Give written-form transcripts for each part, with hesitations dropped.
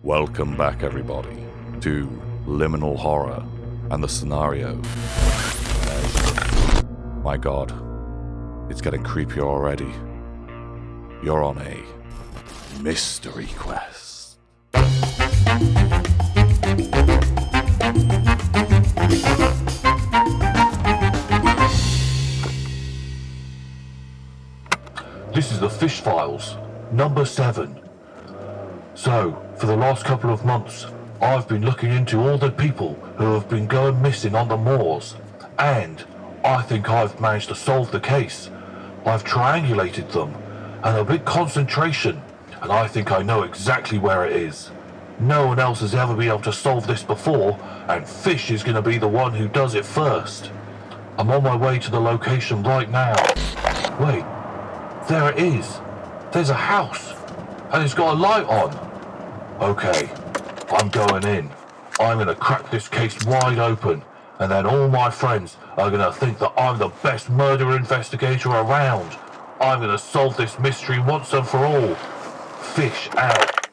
Welcome back, everybody, to Liminal Horror and the scenario. My god, it's getting creepier already. You're on a mystery quest. This is the Fish Files, number 7. So, for the last couple of months, I've been looking into all the people who have been going missing on the moors, and I think I've managed to solve the case. I've triangulated them, and a bit concentration, and I think I know exactly where it is. No one else has ever been able to solve this before, and Fish is going to be the one who does it first. I'm on my way to the location right now. Wait, there it is. There's a house, and it's got a light on. Okay, I'm going in. I'm going to crack this case wide open, and then all my friends are going to think that I'm the best murder investigator around. I'm going to solve this mystery once and for all. Fish out.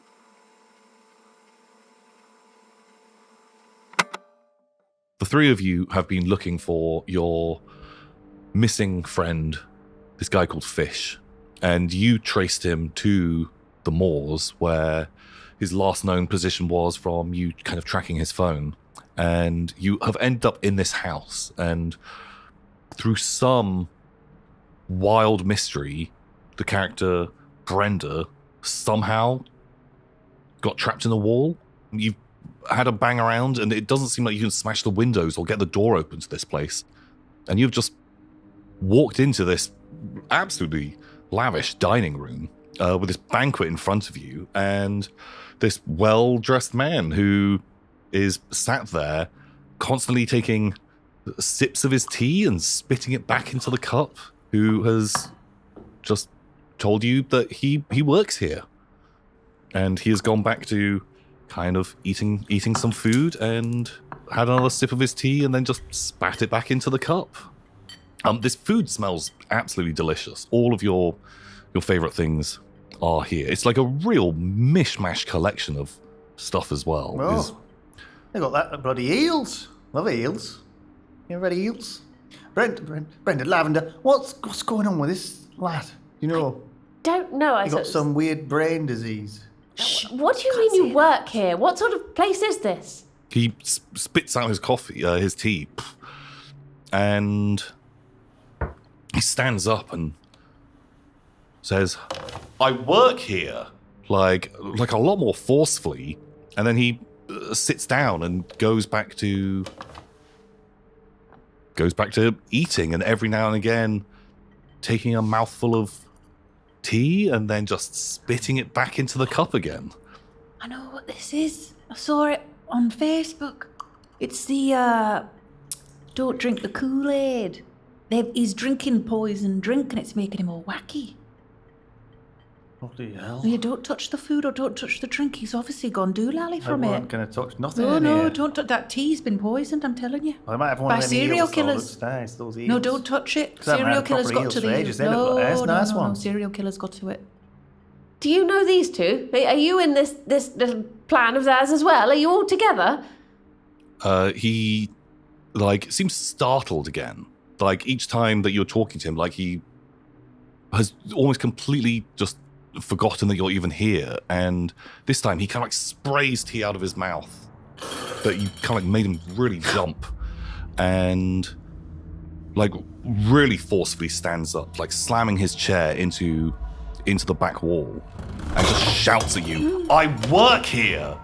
The three of you have been looking for your missing friend, this guy called Fish, and you traced him to the moors where his last known position was from you kind of tracking his phone. And you have ended up in this house, and through some wild mystery, the character Brenda somehow got trapped in the wall. You've had a bang around, and it doesn't seem like you can smash the windows or get the door open to this place. And you've just walked into this absolutely lavish dining room with this banquet in front of you, and this well-dressed man who is sat there constantly taking sips of his tea and spitting it back into the cup, who has just told you that he works here. And he has gone back to kind of eating some food and had another sip of his tea and then just spat it back into the cup. This food smells absolutely delicious. All of your favorite things are here. It's like a real mishmash collection of stuff as well. Oh, they got that bloody eels. Love eels. You ever had eels? Brenda, Lavender, what's going on with this lad? You know, Don't know. he got some weird brain disease. Shh, what do you mean you work here? What sort of place is this? He spits out his coffee, his tea, and he stands up and says, "I work here," like a lot more forcefully, and then he sits down and goes back to eating, and every now and again taking a mouthful of tea and then just spitting it back into the cup again. I know what this is. I saw it on Facebook. It's the don't drink the Kool-Aid. He's drinking poison drink and it's making him all wacky. Bloody hell. You don't touch the food or don't touch the drink. He's obviously gone doolally from I it. weren't going to touch nothing No, in no, here. don't touch that tea's been poisoned, I'm telling you. I might have one By of them serial eels, though, killers. upstairs, those eels. No, don't touch it. 'Cause I haven't Serial had killers proper got eels to for the ages. eels. They look like No, nice no, no, ones. serial killers got to it. Do you know these two? Are you in this little plan of theirs as well? Are you all together? He seems startled again. Like each time that you're talking to him, like he has almost completely just forgotten that you're even here. And this time he kind of like sprays tea out of his mouth that you kind of like made him really jump, and like really forcefully stands up, like slamming his chair into the back wall, and just shouts at you, "I work here!"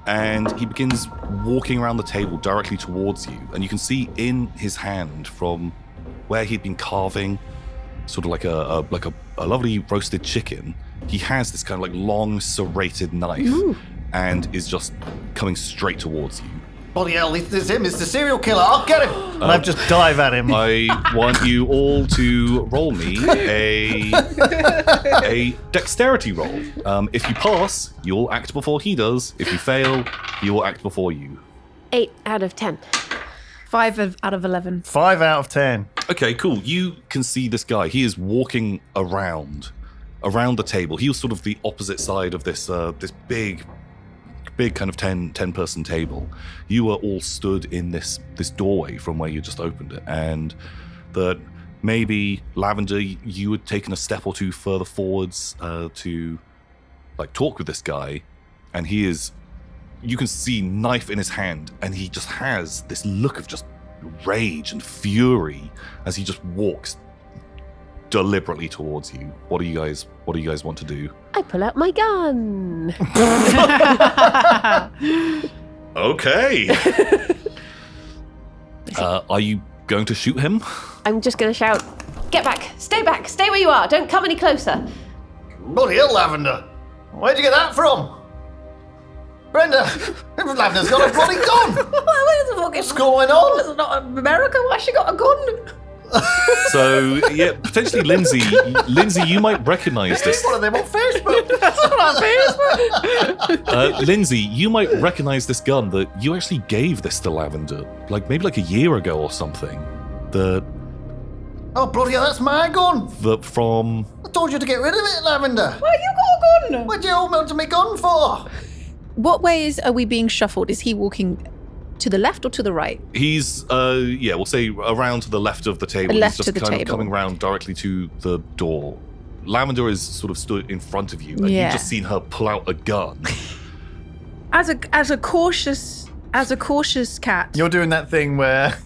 And he begins walking around the table directly towards you, and you can see in his hand from where he'd been carving sort of like a lovely roasted chicken, he has this kind of like long serrated knife. Ooh. And is just coming straight towards you. Bloody hell, this is him. It's the serial killer. I'll get him. And I just dive at him. I want you all to roll me a dexterity roll. If you pass, you'll act before he does. If you fail, he will act before you. 8 out of 10. 5 out of 11. 5 out of 10. Okay, cool. You can see this guy. He is walking around the table. He was sort of the opposite side of this big big kind of 10 person table. You were all stood in this doorway from where you just opened it, and that maybe Lavender, you had taken a step or two further forwards to like talk with this guy, and he is, you can see knife in his hand, and he just has this look of just rage and fury as he just walks deliberately towards you. What do you guys want to do? I pull out my gun. Okay. Are you going to shoot him? I'm just going to shout, get back, stay where you are, don't come any closer. Bloody hell, Lavender. Where'd you get that from? Brenda, Lavender's got a bloody gun. What's going on? It's not America. Why she got a gun? So, yeah, potentially Lindsay, you might recognize this. One of them on Facebook. Lindsay, you might recognize this gun that you actually gave this to Lavender, maybe a year ago or something. Oh, bloody hell, that's my gun. From... I told you to get rid of it, Lavender. Why you got a gun? What'd you hold me onto my gun for? What ways are we being shuffled? Is he walking to the left or to the right? He's, we'll say around to the left of the table. Left He's to just the kind of table. coming around directly to the door. Lavender is sort of stood in front of you, and Yeah. you've just seen her pull out a gun. As a cautious cat, You're doing that thing where...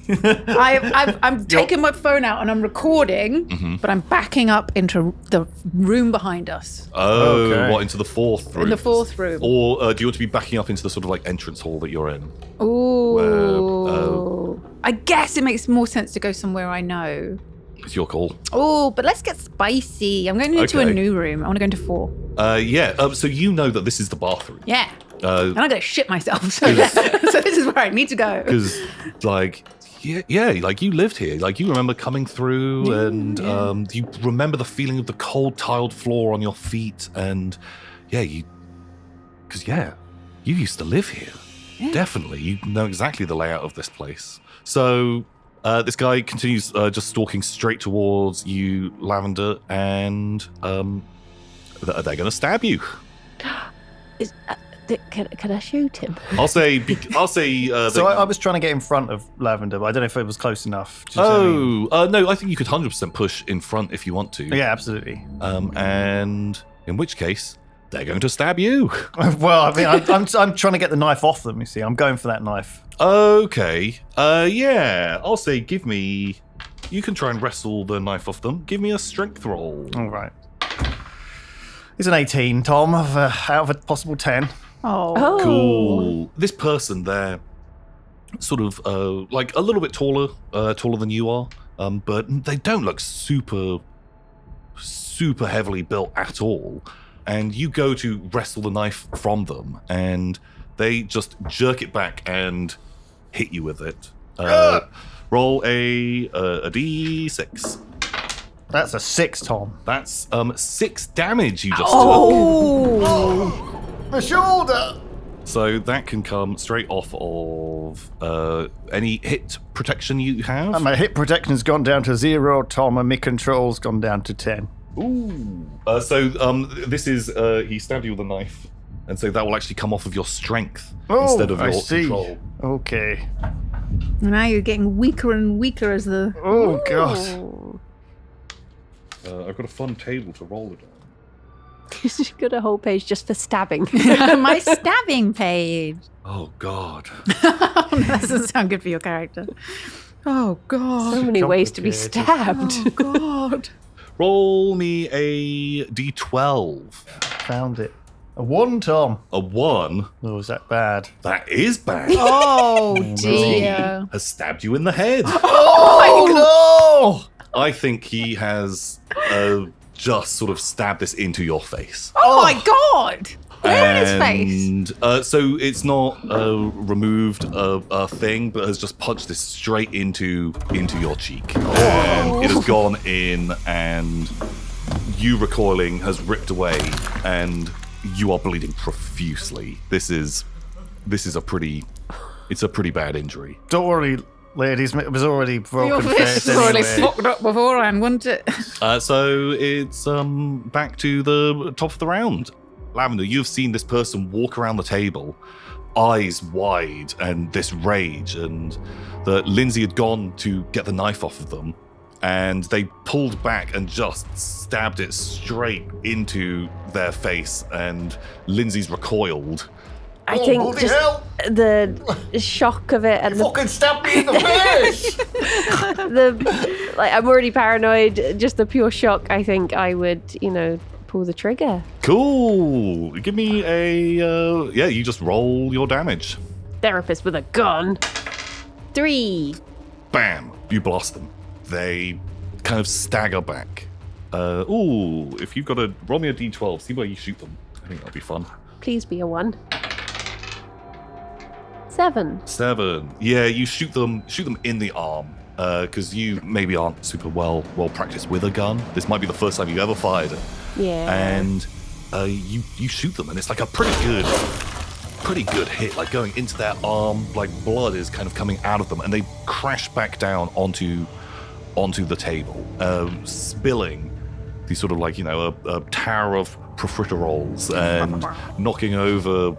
I'm taking my phone out and I'm recording, but I'm backing up into the room behind us. Oh, Okay. what, into the fourth room? In the fourth room. Or do you want to be backing up into the sort of entrance hall that you're in? Ooh. I guess it makes more sense to go somewhere I know. It's your call. Oh, but let's get spicy. I'm going into a Okay. new room. I want to go into 4. So you know that this is the bathroom. Yeah. And I'm going to shit myself. So, so this is where I need to go. Because, you lived here. You remember coming through, and you remember the feeling of the cold tiled floor on your feet, and you used to live here. Yeah. Definitely. You know exactly the layout of this place. So this guy continues just stalking straight towards you, Lavender, and they're going to stab you. Can I shoot him? I'll say. So I was trying to get in front of Lavender, but I don't know if it was close enough. Do you see what I mean? No, I think you could 100% push in front if you want to. Yeah, absolutely. And in which case, they're going to stab you. Well, I mean, I'm trying to get the knife off them, you see. I'm going for that knife. Okay. I'll say you can try and wrestle the knife off them. Give me a strength roll. All right. It's an 18, Tom, out of a possible 10. Oh. Cool. This person, they're sort of a little bit taller than you are, but they don't look super heavily built at all. And you go to wrestle the knife from them, and they just jerk it back and hit you with it. Roll a d6. That's a 6, Tom. That's 6 damage you just took. Oh! My shoulder! So that can come straight off of any hit protection you have. And my hit protection's gone down to 0, Tom, and my control's gone down to 10. Ooh. This is he stabbed you with a knife, and so that will actually come off of your strength instead of your control. Okay. Now you're getting weaker and weaker as the... Oh, God. I've got a fun table to roll it on. You've got a whole page just for stabbing. My stabbing page. Oh, God. Oh, no, that doesn't sound good for your character. Oh, God. So many ways to be complicated. stabbed. Oh, God. Roll me a d12. Found it. A 1, Tom. A 1. Oh, is that bad? That is bad. Oh, He dear. has stabbed you in the head. Oh, no! I think he has just sort of stabbed this into your face. Oh, my God. Where in his face? And so it's not removed a thing, but has just punched this straight into your cheek. And it has gone in, and you recoiling has ripped away, and you are bleeding profusely. This is a pretty bad injury. Don't worry, ladies. It was already Your broken fist face was already anyway. fucked up beforehand, wasn't it? So it's back to the top of the round. Lavender, you've seen this person walk around the table, eyes wide, and this rage, and that Lindsay had gone to get the knife off of them, and they pulled back and just stabbed it straight into their face, and Lindsay's recoiled. I think bloody just hell. the shock of it and the Fucking stab me in the face! I'm already paranoid. Just the pure shock. I think I would, pull the trigger. Cool. Give me a you just roll your damage. Therapist with a gun. 3. Bam! You blast them. They kind of stagger back. If you've got to roll me a d12, see where you shoot them. I think that'll be fun. Please be a 1. 7. 7. Yeah, you shoot them in the arm. Because you maybe aren't super well practiced with a gun. This might be the first time you've ever fired it. Yeah. And you shoot them, and it's like a pretty good hit, like going into their arm, like blood is kind of coming out of them, and they crash back down onto the table, spilling these sort of like a tower of profiteroles and knocking over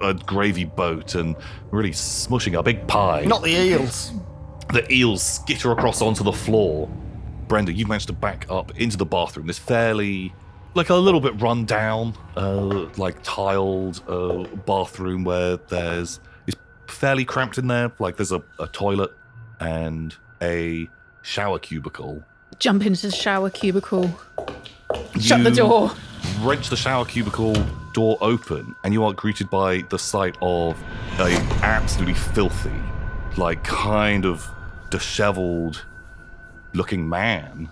a gravy boat and really smushing a big pie. Not the eels. The eels skitter across onto the floor. Brenda, you've managed to back up into the bathroom. This fairly, like a little bit run down, like tiled bathroom where it's fairly cramped in there. Like there's a toilet and a shower cubicle. Jump into the shower cubicle. Shut the door. Wrench the shower cubicle door open, and you are greeted by the sight of a absolutely filthy, like kind of disheveled looking man,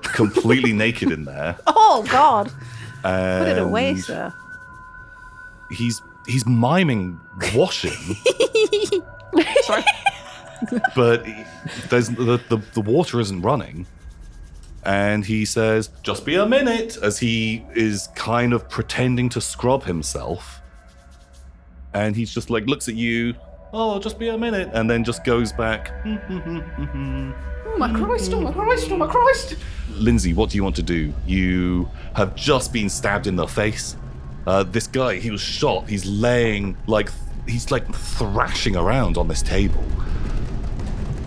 completely naked in there. Oh, God. Put it away, sir. He's miming washing. Sorry. But there's the water isn't running. And he says, "Just be a minute," as he is kind of pretending to scrub himself. And he's just like, looks at you, "Oh, just be a minute," and then just goes back. Oh my Christ, oh my Christ, oh my Christ. Lindsay, what do you want to do? You have just been stabbed in the face. This guy, he was shot. He's laying he's thrashing around on this table.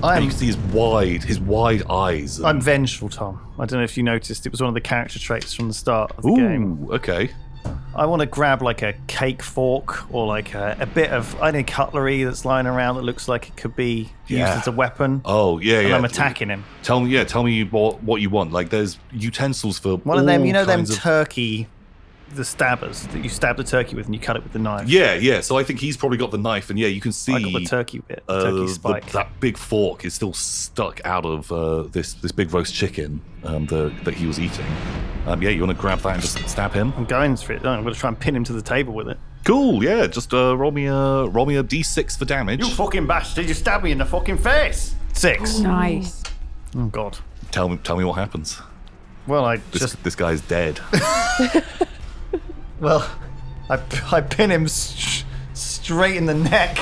And you can see his wide eyes. I'm vengeful, Tom. I don't know if you noticed. It was one of the character traits from the start of the game. Ooh, okay. I want to grab like a cake fork or like a bit of cutlery that's lying around that looks like it could be used as a weapon. Oh, yeah, and yeah. I'm attacking him. Tell me what you want. Like, there's utensils for one of them, them kinds turkey, the stabbers that you stab the turkey with and you cut it with the knife. Yeah. So I think he's probably got the knife, and you can see I got the turkey bit, turkey spike. That big fork is still stuck out of this big roast chicken that he was eating. You want to grab that and just stab him? I'm going for it. I'm going to try and pin him to the table with it. Cool. Yeah. Just roll me a d6 for damage. You fucking bastard! You stabbed me in the fucking face. 6. Nice. Oh God. Tell me what happens. Well, This guy's dead. Well, I pin him straight in the neck,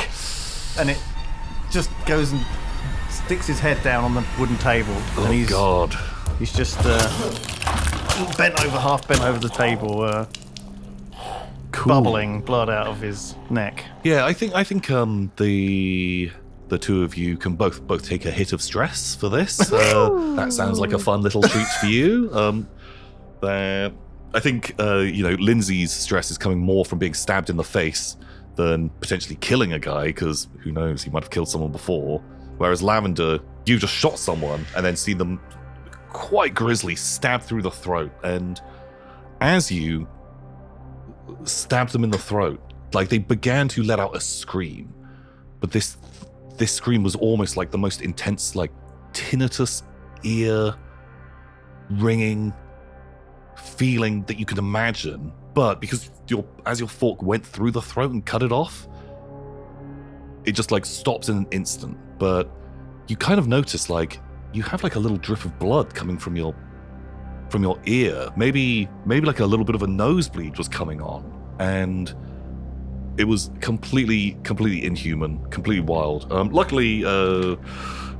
and it just goes and sticks his head down on the wooden table. Oh, and God. He's just half bent over the table, Cool. bubbling blood out of his neck. Yeah, I think the two of you can both take a hit of stress for this. That sounds like a fun little treat for you. I think Lindsay's stress is coming more from being stabbed in the face than potentially killing a guy, because who knows, he might have killed someone before. Whereas Lavender, you just shot someone and then seen them quite grisly stabbed through the throat, and as you stabbed them in the throat, like they began to let out a scream, but this scream was almost like the most intense, like tinnitus, ear ringing feeling that you could imagine. But because as your fork went through the throat and cut it off, it just like stops in an instant. But you kind of notice like you have like a little drip of blood coming from your ear. Maybe like a little bit of a nosebleed was coming on, and it was completely inhuman, completely wild. Luckily,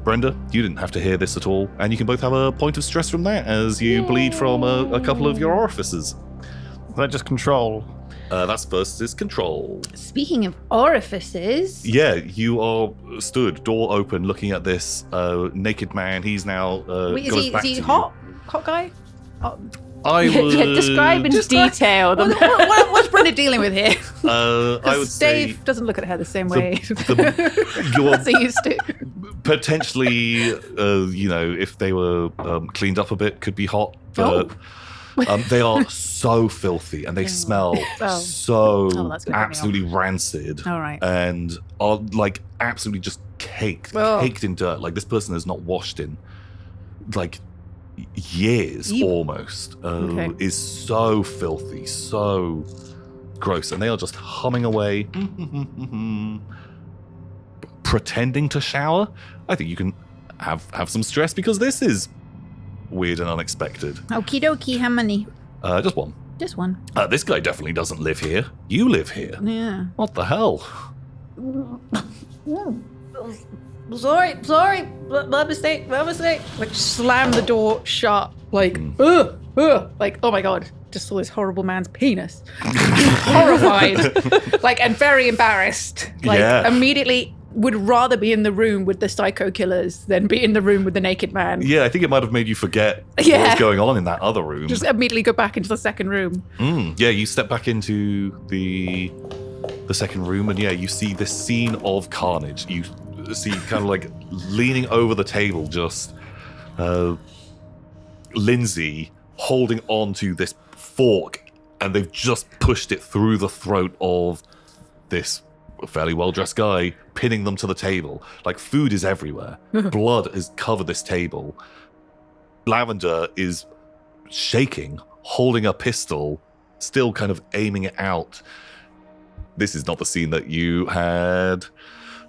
Brenda, you didn't have to hear this at all, and you can both have a point of stress from that as you bleed from a couple of your orifices. Is that just control? That's versus control. Speaking of orifices, Yeah, you are stood, door open, looking at this naked man. He's now wait, got his is back he to you. hot? Hot guy? Oh, I would Describe in detail. what's Brenda dealing with here? I would say Dave doesn't look at her the same way you're as he used to. potentially, if they were cleaned up a bit, could be hot, but. They are so filthy and they smell so that's gonna put me off. absolutely rancid. All right. And are like absolutely just caked in dirt. Like this person has not washed in like years almost. Is so filthy, so gross. And they are just humming away, pretending to shower. I think you can have some stress because this is weird and unexpected. Okie dokie, how many? Just one. Just one. This guy definitely doesn't live here. You live here. Yeah. What the hell? Sorry, my mistake. Like, slam the door shut. Like, like, oh my god, just saw this horrible man's penis. Horrified. Like, and very embarrassed. Like, immediately would rather be in the room with the psycho killers than be in the room with the naked man. Yeah, I think it might have made you forget what was going on in that other room. Just immediately go back into the second room. Yeah, you step back into the second room, and you see this scene of carnage. You see kind of like leaning over the table, just Lindsay holding on to this fork, and they've just pushed it through the throat of this fairly well-dressed guy, pinning them to the table. Like, food is everywhere. Blood has covered this table. Lavender is shaking, holding a pistol, still kind of aiming it out. This is not the scene that you had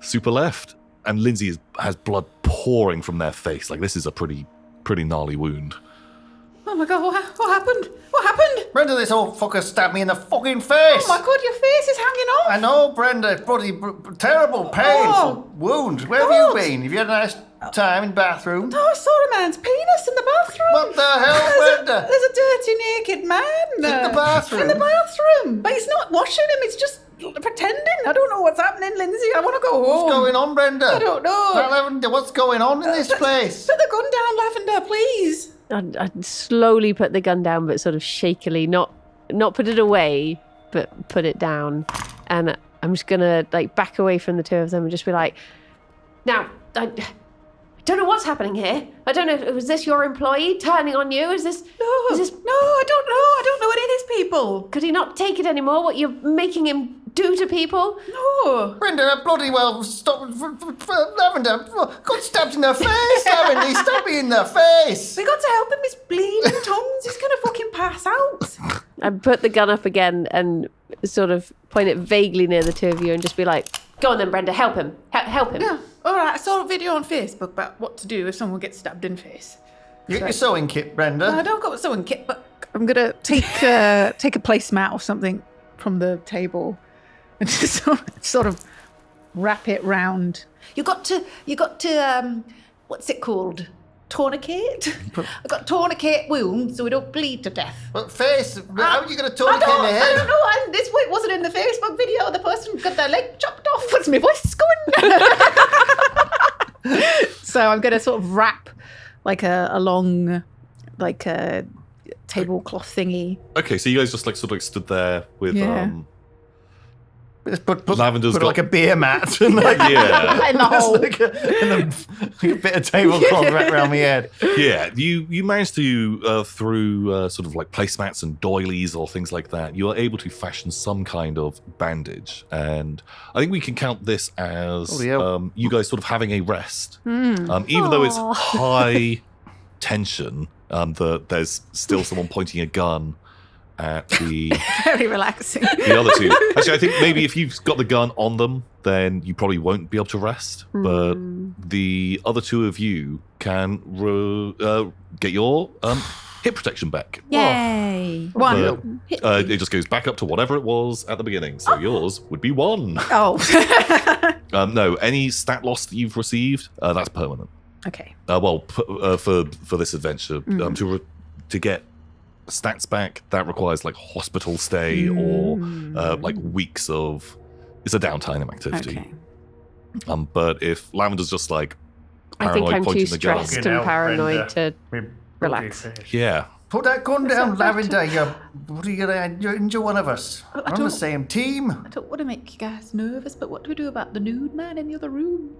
super left. And Lindsay has blood pouring from their face. Like, this is a pretty gnarly wound. Oh my god, what happened? What happened? Brenda, this old fucker stabbed me in the fucking face. Oh my god, your face is hanging off. I know, Brenda. Bloody terrible, painful wound. Where have you been? Have you had a nice time in the bathroom? Oh, I saw a man's penis in the bathroom. What the hell, Brenda? There's a dirty naked man. In the bathroom? In the bathroom. But he's not washing him, it's just pretending. I don't know what's happening, Lindsay. I want to go home. What's going on, Brenda? I don't know. Lavender, what's going on in this place? Put the gun down, Lavender, please. I'd slowly put the gun down, but sort of shakily, not put it away, but put it down. And I'm just gonna like back away from the two of them and just be like, now, I don't know what's happening here. I don't know. Was this your employee turning on you? Is this? No, I don't know. I don't know any of these people. Could he not take it anymore? What you're making him do to people? No. Brenda, bloody well, stop. Lavender got stabbed in the face, Lavender. He stabbed me in the face. We got to help him. He's bleeding tons. He's going to fucking pass out. I put the gun up again and sort of point it vaguely near the two of you and just be like, go on then, Brenda, help him. Help him. Yeah. All right, I saw a video on Facebook about what to do if someone gets stabbed in the face. You get your sewing kit, Brenda. I don't got a sewing kit, but I'm going to take a placemat or something from the table and just sort of wrap it round. You got to what's it called? Tourniquet? I got tourniquet wounds so we don't bleed to death. But face, how are you going to tourniquet I the head? don't know. This way wasn't in the Facebook video. The person got their leg chopped off. What's my voice going? So I'm going to sort of wrap like a long, like a tablecloth thingy. Okay, so you guys just like sort of like stood there with Put Lavender's got like a beer mat and like, In the hole. like a bit of tablecloth wrapped around my head. Yeah, you managed to through sort of like placemats and doilies or things like that, you are able to fashion some kind of bandage, and I think we can count this as you guys sort of having a rest, even though it's high tension. There's still someone pointing a gun at the Very relaxing. the other two. Actually, I think maybe if you've got the gun on them, then you probably won't be able to rest. But the other two of you can get your hit protection back. Yay. One. It just goes back up to whatever it was at the beginning. So yours would be 1. Oh. No, any stat loss that you've received, that's permanent. Okay. For this adventure, to get stats back, that requires like hospital stay or like weeks of. It's a downtime activity. Okay. But if Lavender's just like I think paranoid, I'm too pointing the gun, stressed and paranoid to relax. yeah, Put that gun down, Lavender. You're one of us. We're on the same team. I don't want to make you guys nervous, but what do we do about the nude man in the other room?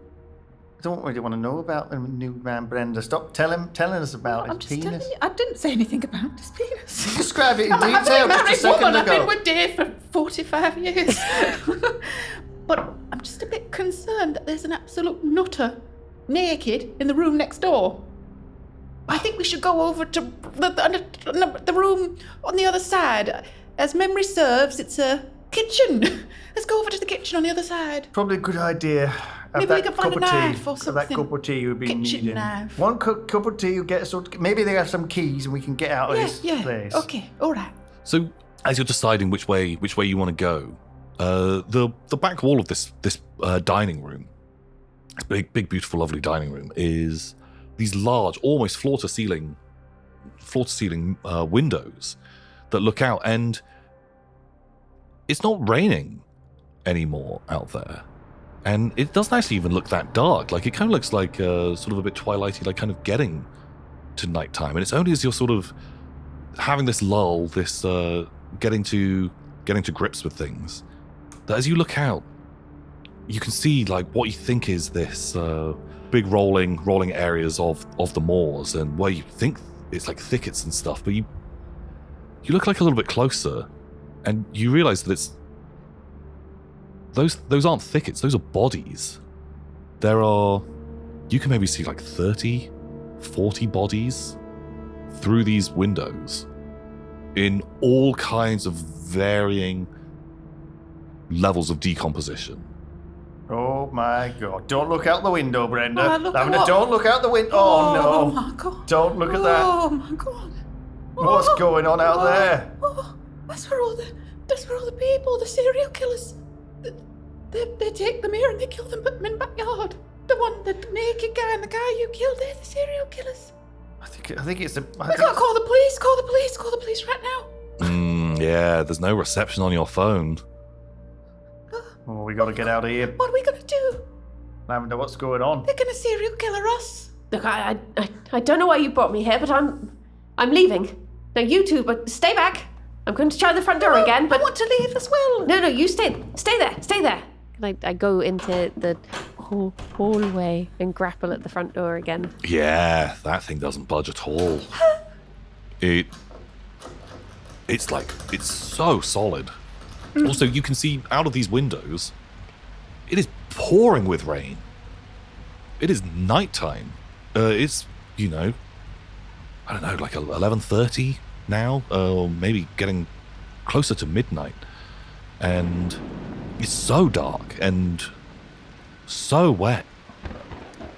I don't really want to know about the new man, Brenda. Stop telling us about I'm his just telling penis. you, I didn't say anything about his penis. Describe it in I'm a detail happily just a married second woman. I've been ago. with Dave for 45 years. But I'm just a bit concerned that there's an absolute nutter naked in the room next door. I think we should go over to the room on the other side. As memory serves, it's a kitchen. Let's go over to the kitchen on the other side. Probably a good idea. Maybe we can find a knife or That something. cup of tea you've been Kitchen needing. knife. One cup of tea, you get us. Maybe they have some keys and we can get out of this place. Okay, all right. So as you're deciding which way you want to go, the back wall of this dining room, this big beautiful lovely dining room, is these large, almost floor to ceiling windows that look out, and it's not raining anymore out there, and it doesn't actually even look that dark. Like it kind of looks like sort of a bit twilighty, like kind of getting to nighttime, and it's only as you're sort of having this lull, this getting to grips with things, that as you look out, you can see like what you think is this big rolling areas of the moors, and where you think it's like thickets and stuff, but you look like a little bit closer, and you realize that it's those aren't thickets, those are bodies. You can maybe see like 30, 40 bodies through these windows in all kinds of varying levels of decomposition. Oh my God! Don't look out the window, Brenda. Oh, look at Lavender, what? don't look out the window. Oh no! my God! Don't look at that. Oh my God! What's going on out there? Oh, that's where all the people, the serial killers, they take them here and they kill them, put them in the backyard. The naked guy and the guy you killed, they're the serial killers. I think it's a. We gotta call the police. Call the police right now. Yeah, there's no reception on your phone. Oh, we got to get out of here. What are we gonna do? Lavender, what's going on? They're gonna serial killer us. Look, I don't know why you brought me here, but I'm leaving. Now you two, but stay back. I'm going to try the front door again, but I want to leave as well. no, you stay there. And I go into the hallway and grapple at the front door again. Yeah, that thing doesn't budge at all. It's so solid. Also, you can see out of these windows, it is pouring with rain. It is nighttime. It's, I don't know, like 11:30 now, maybe getting closer to midnight. And it's so dark and so wet.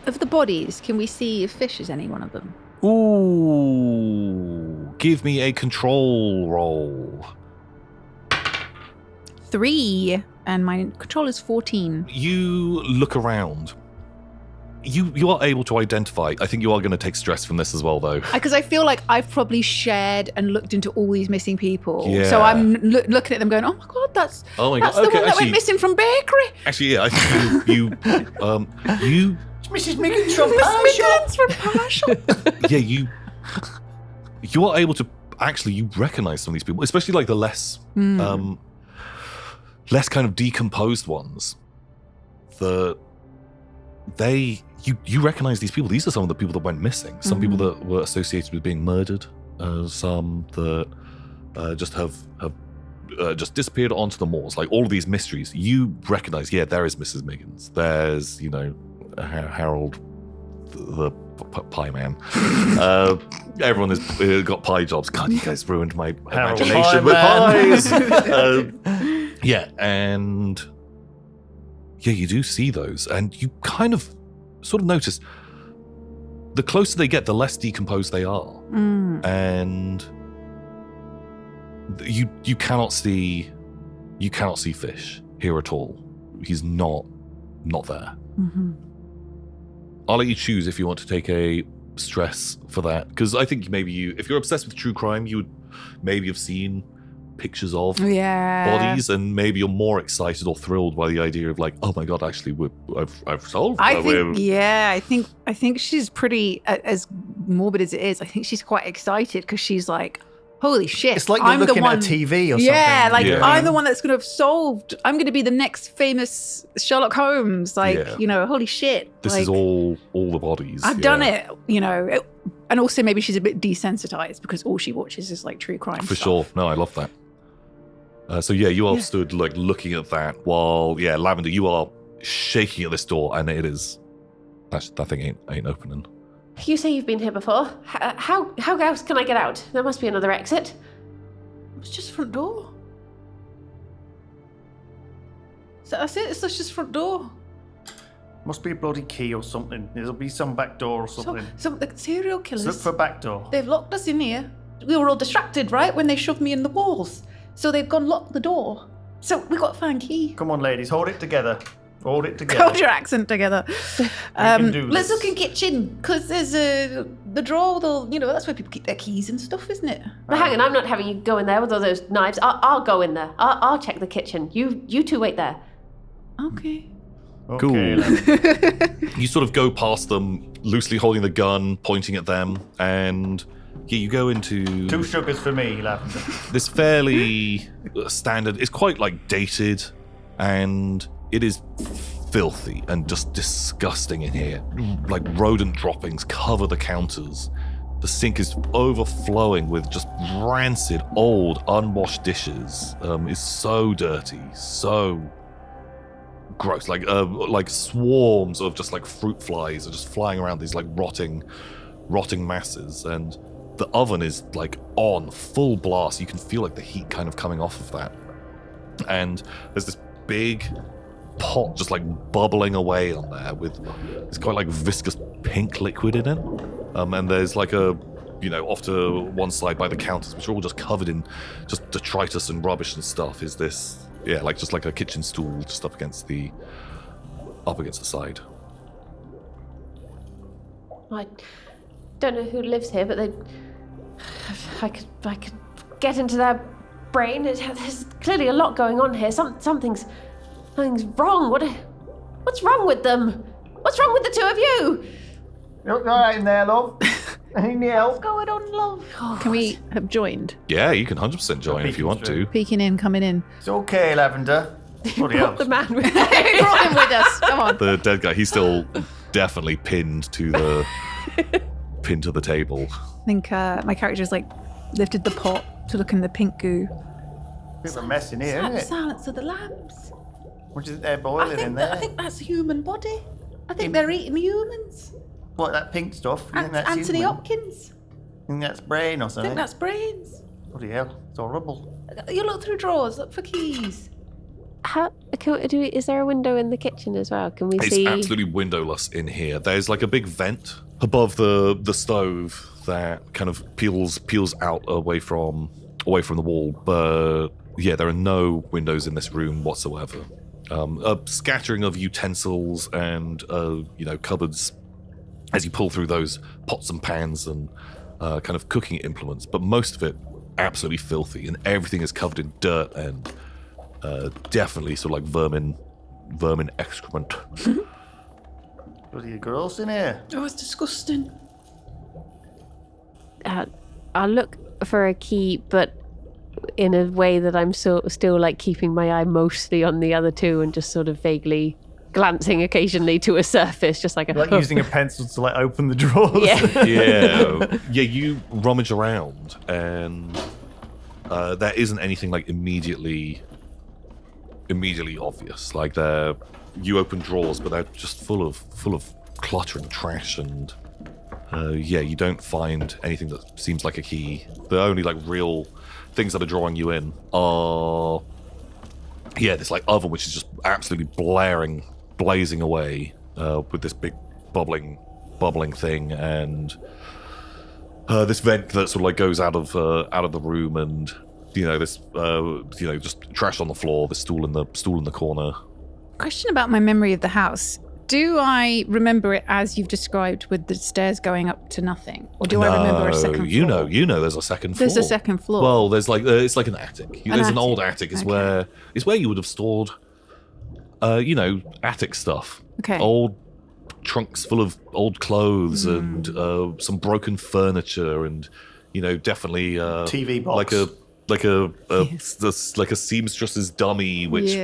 Of the bodies, can we see if Fish is any one of them? Ooh, give me a control roll. 3, and my control is 14. You look around. You are able to identify. I think you are going to take stress from this as well, though. Because I feel like I've probably shared and looked into all these missing people. Yeah. So I'm looking at them going, oh my God, that's Oh my the God. Okay, one that actually- went missing from bakery. Actually, yeah, I think you Mrs. Miggins from Miss Pie Shop. Miggins from Partial. yeah, you are able to actually, you recognize some of these people, especially like the less kind of decomposed ones. You recognize these people. These are some of the people that went missing. Some people that were associated with being murdered. Some that just have just disappeared onto the moors. Like all of these mysteries, you recognize. Yeah, there is Mrs. Miggins. There's Harold, the pie man. Everyone has got pie jobs. God, you guys ruined my Harold imagination Pie with Man. pies. Yeah, and yeah, you do see those, and you kind of sort of notice the closer they get, the less decomposed they are, and you cannot see Fish here at all. He's not there. I'll let you choose if you want to take a stress for that, because I think maybe if you're obsessed with true crime, you would maybe have seen pictures of Yeah. bodies, and maybe you're more excited or thrilled by the idea of like, oh my god, actually, I've solved. I think she's pretty, as morbid as it is, I think she's quite excited because she's like, holy shit. It's like you're I'm the looking one, at a TV or something. Yeah, like Yeah. I'm the one that's going to have solved, I'm going to be the next famous Sherlock Holmes. Like, Yeah. holy shit. This like, is all the bodies. I've done it, and also maybe she's a bit desensitized because all she watches is like true crime For stuff. sure. No, I love that. So you all stood like looking at that while, Lavender, you are shaking at this door, and it is that thing ain't opening. You say you've been here before. How else can I get out? There must be another exit. It's just front door. So that's it. It's just front door. Must be a bloody key or something. There'll be some back door or something. Some the serial killers. Let's look for a back door. They've locked us in here. We were all distracted, right, when they shoved me in the walls. So they've gone locked the door. So we got to find key. Come on, ladies, hold it together. Hold it together. Hold your accent together. can do Let's this. look in kitchen because there's the drawer. That's where people keep their keys and stuff, isn't it? But hang on, I'm not having you go in there with all those knives. I'll go in there. I'll check the kitchen. You two wait there. Okay. Cool. Lavender. You sort of go past them, loosely holding the gun, pointing at them, and you go into 2 sugars for me, Lavender. this fairly standard. It's quite like dated, and it is filthy and just disgusting in here. Like rodent droppings cover the counters. The sink is overflowing with just rancid, old, unwashed dishes. It's so dirty, so gross. Like swarms of just like fruit flies are just flying around these like rotting masses, and the oven is like on full blast. You can feel like the heat kind of coming off of that, and there's this big pot just like bubbling away on there with it's quite like viscous pink liquid in it, and there's like off to one side by the counters, which are all just covered in just detritus and rubbish and stuff, is this just like a kitchen stool just up against the side. I don't know who lives here, but I could get into their brain. There's clearly a lot going on here. Something's wrong. What's wrong with them? What's wrong with the two of you? You're all right in there, love. Anything else? What's going on, love? Can we have joined? Yeah, you can 100% join if you want to. Peeking in, coming in. It's okay, Lavender. Bloody hell. The man with We brought him with us. Come on. The dead guy, he's still definitely pinned to the table. I think my character's like lifted the pot to look in the pink goo. Bit of a mess in here, isn't it? Silence of the lambs. What do you think they're boiling in there? I think that's a human body. I think they're eating humans. What, that pink stuff? You think that's Anthony human? Hopkins. You think that's brain or I something? think that's brains. Bloody hell, it's horrible. You look through drawers, look for keys. Is there a window in the kitchen as well? Can we It's see? absolutely windowless in here. There's like a big vent above the stove that kind of peels out away from the wall. But yeah, there are no windows in this room whatsoever. A scattering of utensils and cupboards as you pull through those pots and pans and kind of cooking implements, but most of it absolutely filthy, and everything is covered in dirt and definitely sort of like vermin excrement. Bloody gross in here. Oh, it's disgusting. I'll look for a key, but in a way that I'm still like keeping my eye mostly on the other two and just sort of vaguely glancing occasionally to a surface, just like Like using a pencil to like open the drawers. Yeah. Yeah, you rummage around and there isn't anything like immediately obvious. Like you open drawers, but they're just full of clutter and trash, and you don't find anything that seems like a key. The only like real things that are drawing you in are this like oven, which is just absolutely blazing away with this big bubbling thing, and this vent that sort of like goes out of the room, and this just trash on the floor, the stool in the corner. Question about my memory of the house. Do I remember it as you've described with the stairs going up to nothing? Or do I remember a second floor? You know there's a second floor. There's a second floor. Well, there's like, it's like an attic. There's an old attic. It's Okay. where you would have stored, attic stuff. Okay. Old trunks full of old clothes and some broken furniture and, definitely TV box. like a seamstress's dummy, which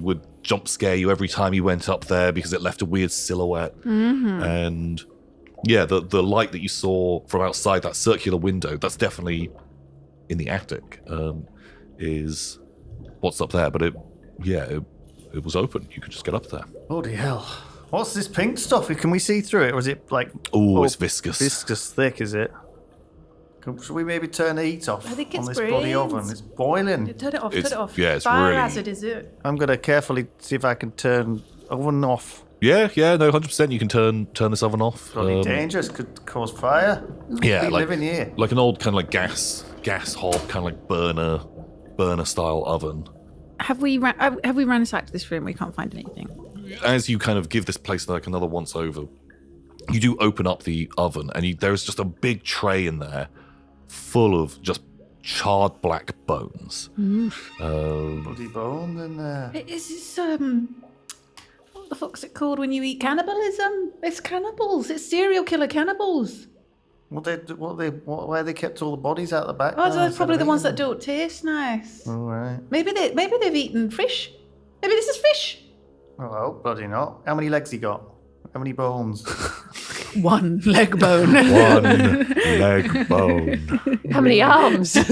would jump scare you every time you went up there because it left a weird silhouette. And the light that you saw from outside that circular window, that's definitely in the attic, is what's up there. But it was open. You could just get up there. Bloody hell. What's this pink stuff? Can we see through it? Or is it like... Oh, it's viscous. Viscous thick, is it? Should we maybe turn the heat off I think on it's this bloody brains. oven? It's boiling. Turn it off, turn it off. Yeah, it's Fire really... hazard, is it? I'm going to carefully see if I can turn oven off. Yeah, no, 100%. You can turn this oven off. Bloody dangerous. Could cause fire. Yeah, We like live in here. like an old kind of like gas hob, kind of like burner style oven. Have we ransacked this room? We can't find anything. As you kind of give this place like another once over, you do open up the oven, and there's just a big tray in there full of just charred black bones. Bloody bones in there. Is this, what the fuck's it called when you eat cannibalism? It's cannibals. It's serial killer cannibals. Where they kept all the bodies out the back? Oh, now they're instead probably of the ones that eating don't taste nice. them? All right. Maybe they've eaten fish. Maybe this is fish. Oh, well, bloody not. How many legs he got? How many bones? One leg bone. One leg bone. How many arms? My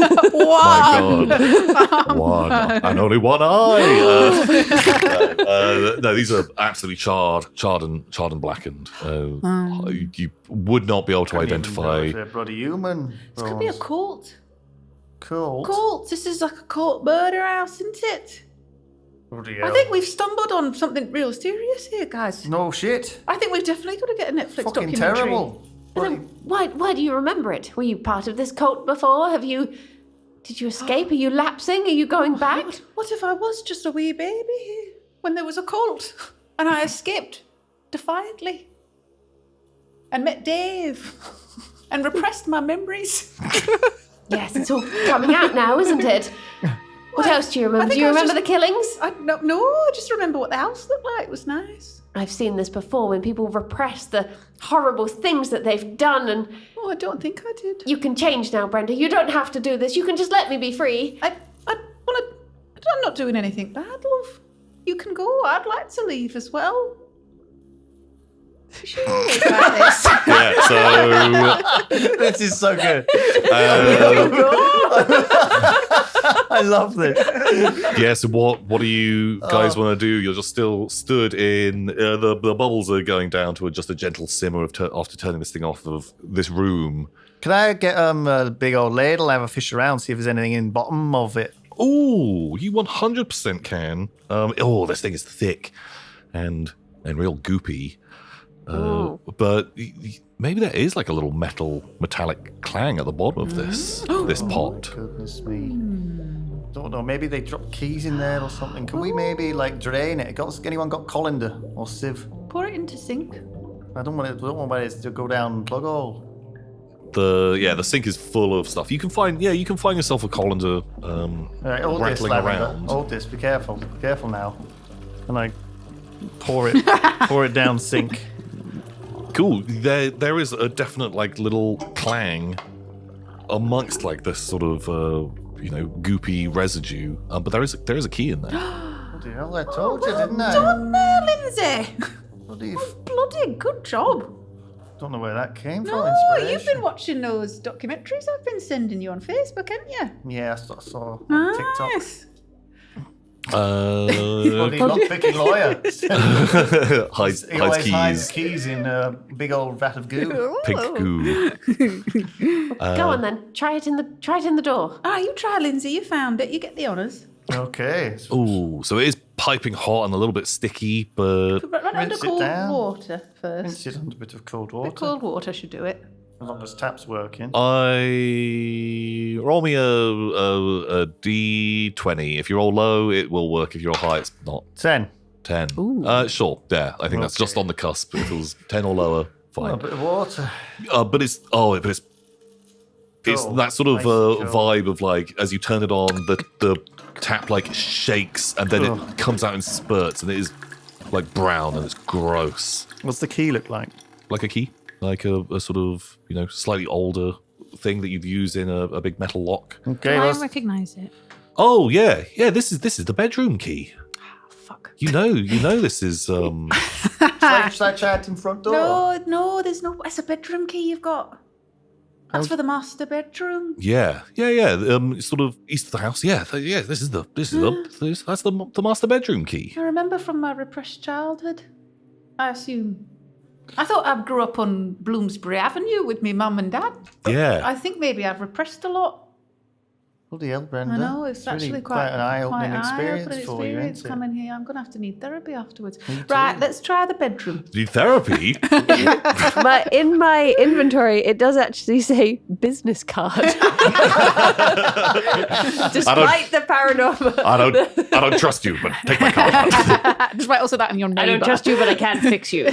God. One. And only one eye. No, these are absolutely charred and blackened. You would not be able to identify. They're bloody human. This could be a cult. Cool. Cult. This is like a cult murder house, isn't it? Bloody I hell. think we've stumbled on something real serious here, guys. No shit. I think we've definitely got to get a Netflix Fucking documentary. terrible. But then why do you remember it? Were you part of this cult before? Did you escape? Are you lapsing? Are you going back? What if I was just a wee baby when there was a cult and I escaped defiantly and met Dave and repressed my memories? Yes, it's all coming out now, isn't it? What else do you remember? Do you remember the killings? No, I just remember what the house looked like. It was nice. I've seen this before when people repress the horrible things that they've done, and Oh, I don't think I did. you can change now, Brenda. You don't have to do this. You can just let me be free. I'm not doing anything bad, love. You can go. I'd like to leave as well. She always like this. Yeah, so This is so good. I love this. yeah, so what do you guys want to do? You're just still stood in the bubbles are going down to just a gentle simmer after turning this thing off of this room. Can I get a big old ladle, have a fish around, see if there's anything in the bottom of it? Oh, you 100% can. This thing is thick and real goopy. But maybe there is like a little metallic clang at the bottom of this pot. Goodness me. Don't know, maybe they dropped keys in there or something. Can we maybe like drain it? Anyone got colander or sieve? Pour it into sink. I don't want it to go down plug hole. The sink is full of stuff. You can find yourself a colander Alright, hold this, rattling Lavender. around. Hold this, be careful now. And I pour it down sink. Cool. There is a definite like little clang amongst like this sort of goopy residue. But there is a key in there. Bloody hell, I told you, didn't I? Done there, Lindsay. Bloody good job. Don't know where that came from. No, Inspiration. you've been watching those documentaries I've been sending you on Facebook, haven't you? Yeah, I saw on TikTok. Nice. Bloody lock-picking lawyer. hides He always hides keys. keys in a big old vat of goo. Pink goo. Go on then. Try it in the door. Ah, you try, Lindsay. You found it. You get the honours. Okay. Ooh, so it is piping hot and a little bit sticky, but Run under Rinse it cold down. water first. Rinse it under a bit of cold The water. cold water should do it. As long as tap's working. I roll me a D20. If you roll low, it will work. If you roll high, it's not. 10. 10. Ooh. Sure. Yeah, I think that's just on the cusp. If it was 10 or lower, Oh, a fine. bit of water. But it's Cool. that sort of Ice cold. vibe of like as you turn it on, the tap like shakes and then it comes out in spurts and it is like brown and it's gross. What's the key look like? Like a key, like a sort of slightly older thing that you'd use in a big metal lock. Okay, Can I let's recognise it? Oh yeah. This is the bedroom key. Fuck. You know this is slide chat in front door. No, there's no. It's a bedroom key you've got. That's for the master bedroom. yeah. It's sort of east of the house. Yeah. That's the master bedroom key. I remember from my repressed childhood. I assume. I thought I grew up on Bloomsbury Avenue with me mum and dad. Yeah. I think maybe I've repressed a lot. Bloody hell, Brenda. I know, it's actually really quite an eye-opening quite experience for you, isn't it? coming here. I'm going to have to need therapy afterwards. Me Right, too. let's try the bedroom. Need therapy? In my inventory, it does actually say business card. Despite the paranormal. I don't trust you, but take my card. Despite also that in your neighbour. I don't trust you, but I can't fix you.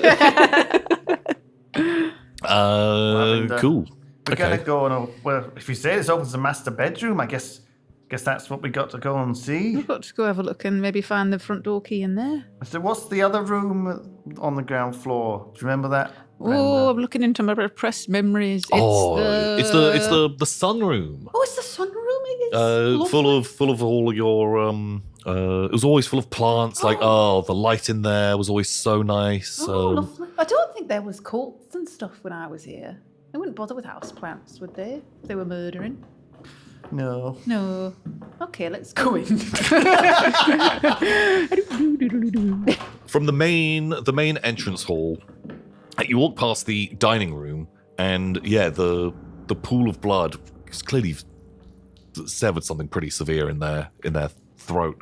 Cool. We're gonna go on. Well, if you say this opens the master bedroom, I guess that's what we got to go and see. We've got to go have a look and maybe find the front door key in there. So what's the other room on the ground floor? Do you remember that? Oh, I'm looking into my repressed memories. It's the sunroom. Oh, it's the sunroom. It is Full of all your it was always full of plants. Like the light in there was always so nice. Oh, lovely. I don't think there was cults and stuff when I was here. They wouldn't bother with house plants, would they? If they were murdering. No. No. Okay, let's go in. From the main entrance hall, you walk past the dining room, and the pool of blood is clearly severed something pretty severe in their throat.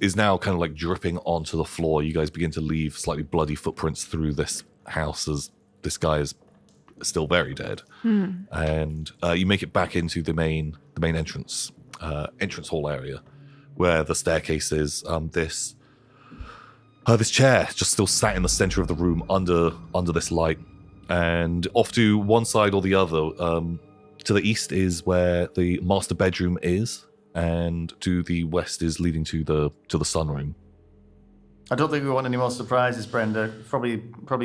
Is now kind of like dripping onto the floor. You guys begin to leave slightly bloody footprints through this house as this guy is still very dead. And you make it back into the main entrance hall area, where the staircase is. This chair just still sat in the center of the room under this light, and off to one side or the other, to the east is where the master bedroom is, and to the west is leading to the sunroom. I don't think we want any more surprises, Brenda. Probably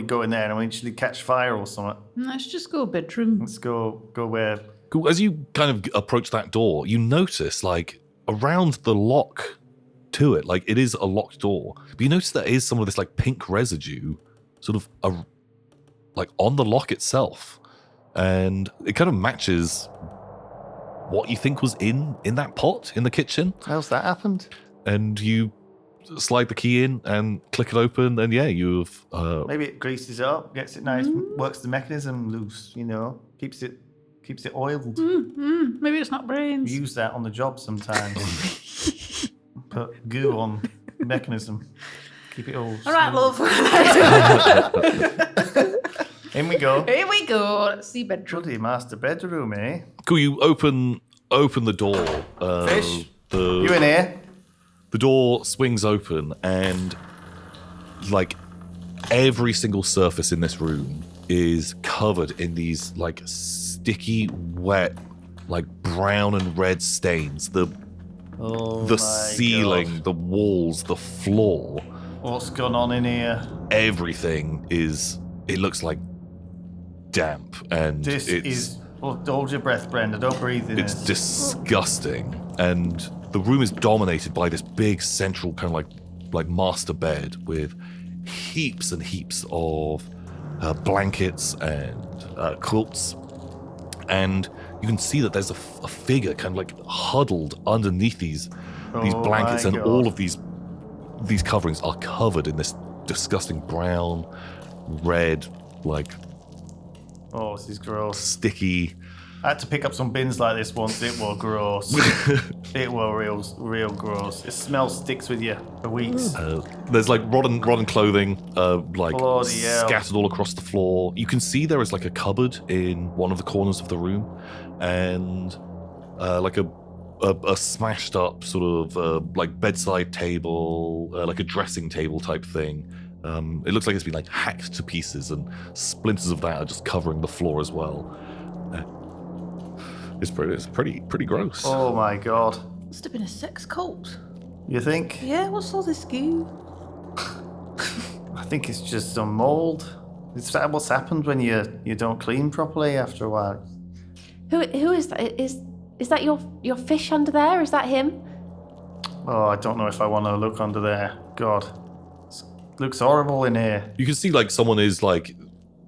go in there and eventually catch fire or something. Let's just go bedroom. Let's go where. Cool. As you kind of approach that door, you notice like around the lock to it, like it is a locked door, but you notice there is some of this like pink residue sort of like on the lock itself, and it kind of matches what you think was in that pot in the kitchen. How's that happened? And you slide the key in and click it open, and you've Maybe it greases it up, gets it nice, works the mechanism loose. Keeps it oiled. Maybe it's not brains. We use that on the job sometimes. Put goo on the mechanism. Keep it all. All right, love. In we go. Here we go. Let's see bedroom. Bloody master bedroom, eh? cool. You open the door. Fish, you in here? The door swings open, and like every single surface in this room is covered in these like sticky, wet, like brown and red stains. The ceiling, the walls, the floor. What's going on in here? Everything is. It looks like damp, and This is. Well, hold your breath, Brenda. Don't breathe in it's it. disgusting, and the room is dominated by this big central kind of like master bed with heaps and heaps of blankets and quilts, and you can see that there's a figure kind of like huddled underneath these blankets, my and God. all of these coverings are covered in this disgusting brown, red, like Oh, this is gross. sticky. I had to pick up some bins like this once. It was gross. It was real gross. It smell sticks with you for weeks. There's like rotten clothing, like Bloody hell. scattered all across the floor. You can see there is like a cupboard in one of the corners of the room, and like a a smashed up sort of like bedside table, like a dressing table type thing. It looks like it's been like hacked to pieces, and splinters of that are just covering the floor as well. It's pretty gross. Oh my god. Must have been a sex cult. You think? Yeah, what's all this goo? I think it's just some mold. It's what's happened when you don't clean properly after a while. Who is that? Is that your fish under there? Is that him? Oh, I don't know if I want to look under there. God, it looks horrible in here. You can see like someone is like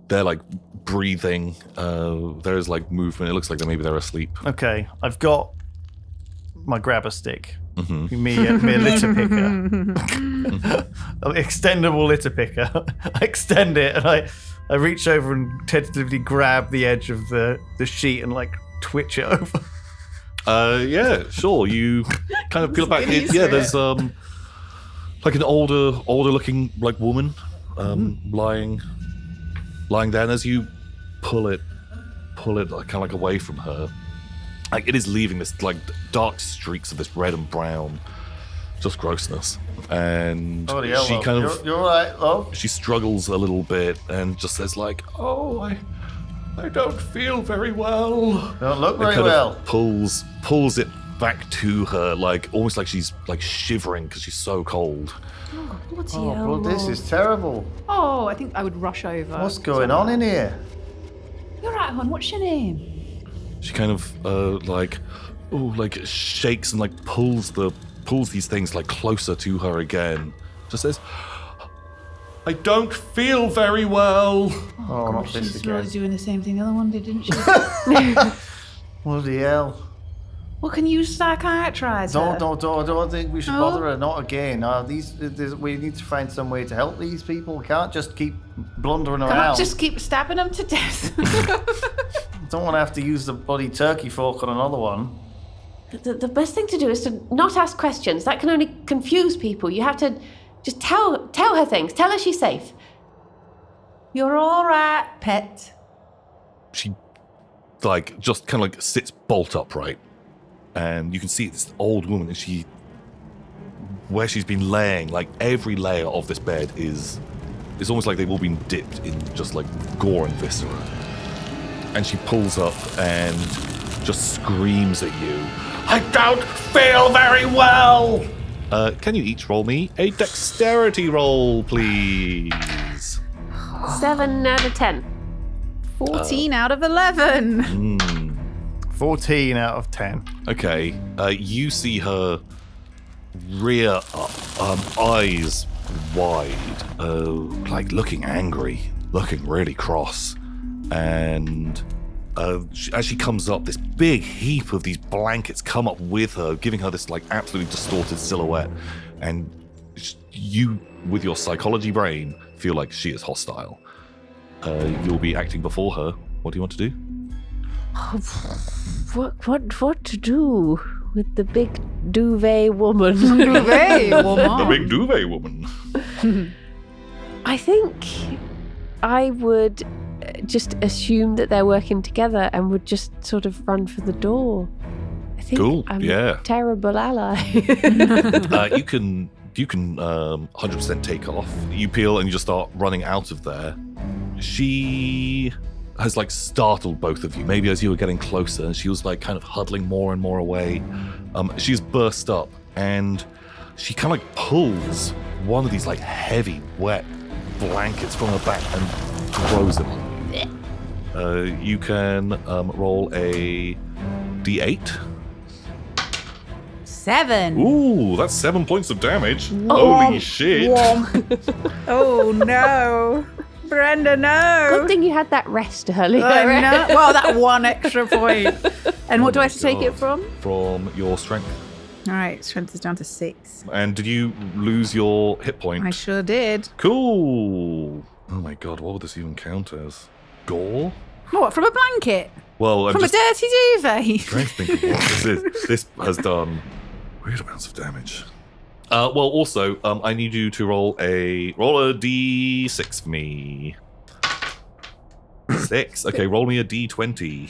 they're like breathing. There is like movement. It looks like maybe they're asleep. Okay, I've got my grabber stick. Mm-hmm. Me a litter picker. An extendable litter picker. I extend it and I reach over and tentatively grab the edge of the sheet and like twitch it over. Yeah, sure. You kind of peel back. There's like an older looking like woman lying there, and as you pull it like, kind of like away from her, like it is leaving this like dark streaks of this red and brown, just grossness. And she kind of you're right, love. She struggles a little bit and just says like, "Oh, I don't feel very well." Don't look very kind well. Of pulls it back to her, like almost like she's like shivering because she's so cold. Oh, bloody Oh, hell. well, this is terrible. Oh, I think I would rush over. What's going on in here? You're right, hon. What's your name? She kind of like shakes and like pulls these things like closer to her again. Just says, "I don't feel very well." Oh, not this She's again. always doing the same thing the other one did, didn't she? Bloody hell. Well, can you psychiatrize her? Don't think we should No? bother her. Not again. We need to find some way to help these people. We can't just keep blundering around. Can't just keep stabbing them to death. Don't want to have to use the bloody turkey fork on another one. The best thing to do is to not ask questions. That can only confuse people. You have to just tell her things. Tell her she's safe. You're all right, pet. She like just kind of like sits bolt upright, and you can see this old woman, and where she's been laying, like every layer of this bed is almost like they've all been dipped in just like gore and viscera. And she pulls up and just screams at you, "I don't feel very well!" Can you each roll me a dexterity roll, please? 7 out of 10. 14 out of 11. 14 out of 10. Okay, you see her rear up, eyes wide, like looking angry, looking really cross. And as she comes up, this big heap of these blankets come up with her, giving her this like absolutely distorted silhouette. And you, with your psychology brain, feel like she is hostile. You'll be acting before her. What do you want to do? What to do with the big duvet woman? Hey, The woman. big duvet woman. I think I would just assume that they're working together and would just sort of run for the door. I think Cool, I'm yeah. a terrible ally. You can 100% take off. You peel and you just start running out of there. She has like startled both of you, maybe as you were getting closer, and she was like kind of huddling more and more away. She's burst up and she kind of like pulls one of these like heavy, wet blankets from her back and throws it on you. You can roll a d8. 7. Ooh, that's 7 points of damage. Holy shit. Oh, no. Brenda, no. Good thing you had that rest earlier. I know. Well, that one extra point. And what do I have to take it from? From your strength. All right, strength is down to 6. And did you lose your hit point? I sure did. Cool. Oh my god, what would this even count as? Gore? What, from a blanket? Well, I'm From just a dirty duvet? trying to think of what this is. This has done weird amounts of damage. Well, also, I need you to roll a d6 for me. 6. Okay, roll me a d20.